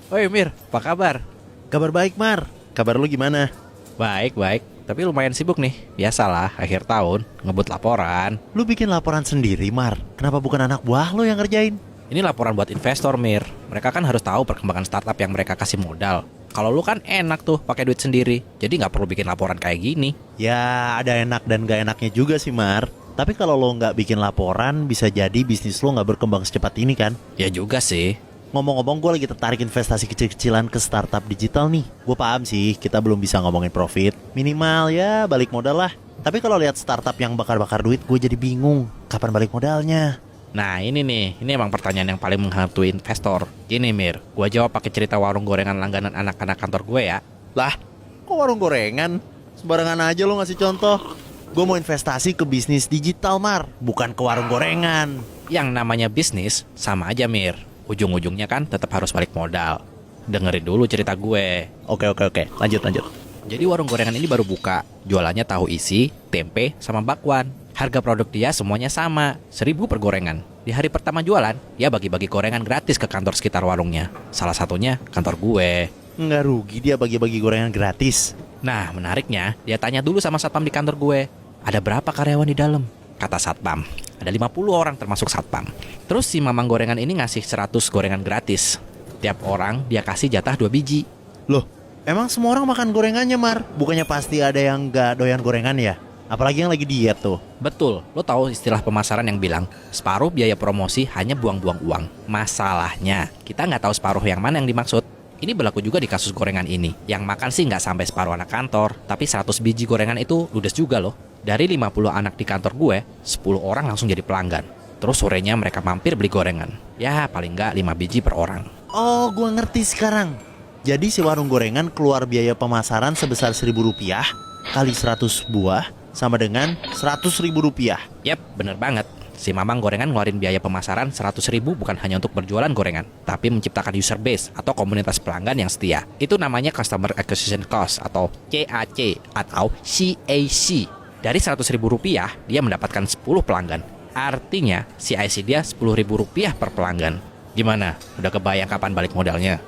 Woi Mir, apa kabar? Kabar baik, Mar. Kabar lu gimana? Baik, baik. Tapi lumayan sibuk nih. Biasalah, akhir tahun, ngebut laporan. Lu bikin laporan sendiri, Mar. Kenapa bukan anak buah lu yang ngerjain? Ini laporan buat investor, Mir. Mereka kan harus tahu perkembangan startup yang mereka kasih modal. Kalau lu kan enak tuh pakai duit sendiri. Jadi nggak perlu bikin laporan kayak gini. Ya, ada enak dan gak enaknya juga sih, Mar. Tapi kalau lo nggak bikin laporan, bisa jadi bisnis lo nggak berkembang secepat ini kan? Ya juga sih. Ngomong-ngomong, gue lagi tertarik investasi kecil-kecilan ke startup digital nih. Gue paham sih, kita belum bisa ngomongin profit. Minimal ya balik modal lah. Tapi kalau lihat startup yang bakar-bakar duit, gue jadi bingung. Kapan balik modalnya? Nah ini nih, ini emang pertanyaan yang paling menghantui investor. Gini Mir, gua jawab pakai cerita warung gorengan langganan anak-anak kantor gue ya. Lah, kok warung gorengan? Sembarangan aja lo ngasih contoh. Gue mau investasi ke bisnis digital, Mar. Bukan ke warung gorengan. Yang namanya bisnis, sama aja Mir. Ujung-ujungnya kan tetap harus balik modal. Dengerin dulu cerita gue. Oke. Lanjut. Jadi warung gorengan ini baru buka. Jualannya tahu isi, tempe, sama bakwan. Harga produk dia semuanya sama, 1.000 per gorengan. Di hari pertama jualan, dia bagi-bagi gorengan gratis ke kantor sekitar warungnya. Salah satunya kantor gue. Nggak rugi dia bagi-bagi gorengan gratis. Nah, menariknya, dia tanya dulu sama satpam di kantor gue. Ada berapa karyawan di dalam? Kata satpam, ada 50 orang termasuk satpam. Terus si mamang gorengan ini ngasih 100 gorengan gratis. Tiap orang dia kasih jatah 2 biji. Loh, emang semua orang makan gorengannya, Mar? Bukannya pasti ada yang nggak doyan gorengan ya? Apalagi yang lagi diet tuh. Betul, lo tahu istilah pemasaran yang bilang separuh biaya promosi hanya buang-buang uang. Masalahnya, kita nggak tahu separuh yang mana yang dimaksud. Ini berlaku juga di kasus gorengan ini. Yang makan sih nggak sampai separuh anak kantor, tapi 100 biji gorengan itu ludes juga loh. Dari 50 anak di kantor gue, 10 orang langsung jadi pelanggan. Terus sorenya mereka mampir beli gorengan. Ya paling nggak 5 biji per orang. Oh, gua ngerti sekarang. Jadi si warung gorengan keluar biaya pemasaran sebesar Rp1.000 kali 100 buah sama dengan Rp100.000. Yap, bener banget. Si mamang gorengan ngeluarin biaya pemasaran 100.000 bukan hanya untuk berjualan gorengan, tapi menciptakan user base atau komunitas pelanggan yang setia. Itu namanya Customer Acquisition Cost atau CAC atau CAC. Dari Rp100.000, dia mendapatkan 10 pelanggan. Artinya, CAC dia Rp10.000 per pelanggan. Gimana? Udah kebayang kapan balik modalnya?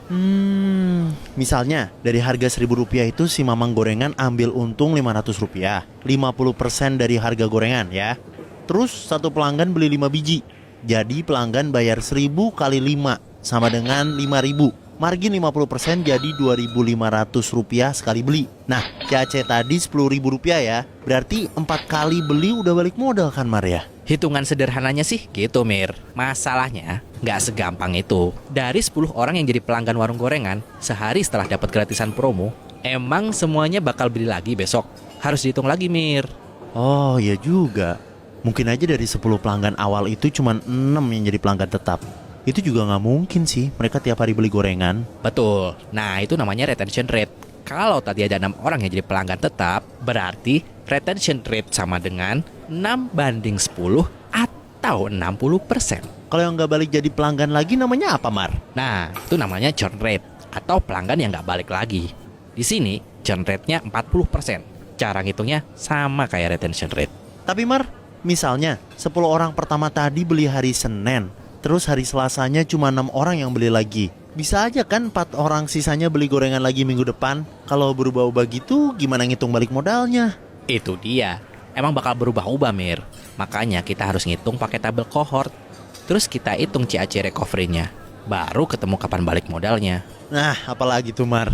Misalnya dari harga Rp1.000 itu si mamang gorengan ambil untung Rp500, 50% dari harga gorengan ya. Terus satu pelanggan beli 5 biji. Jadi pelanggan bayar 1.000 kali 5 sama dengan 5.000. Margin 50% jadi Rp2.500 sekali beli. Nah, CAC tadi Rp10.000 ya. Berarti 4 kali beli udah balik modal kan, Mar ya? Hitungan sederhananya sih gitu Mir. Masalahnya nggak segampang itu. Dari 10 orang yang jadi pelanggan warung gorengan, sehari setelah dapat gratisan promo, emang semuanya bakal beli lagi besok. Harus dihitung lagi Mir. Oh, iya juga. Mungkin aja dari 10 pelanggan awal itu cuma 6 yang jadi pelanggan tetap. Itu juga nggak mungkin sih, mereka tiap hari beli gorengan. Betul. Nah itu namanya retention rate. Kalau tadi ada 6 orang yang jadi pelanggan tetap, berarti retention rate sama dengan 6:10 atau 60%. Kalau yang nggak balik jadi pelanggan lagi namanya apa, Mar? Nah itu namanya churn rate atau pelanggan yang nggak balik lagi. Di sini churn rate-nya 40%. Cara ngitungnya sama kayak retention rate. Tapi Mar, misalnya 10 orang pertama tadi beli hari Senin, terus hari Selasanya cuma 6 orang yang beli lagi. Bisa aja kan 4 orang sisanya beli gorengan lagi minggu depan. Kalau berubah-ubah gitu gimana ngitung balik modalnya? Itu dia. Emang bakal berubah-ubah Mir. Makanya kita harus ngitung pakai tabel cohort. Terus kita hitung CAC recovery-nya. Baru ketemu kapan balik modalnya. Nah, apalagi tuh, Mar?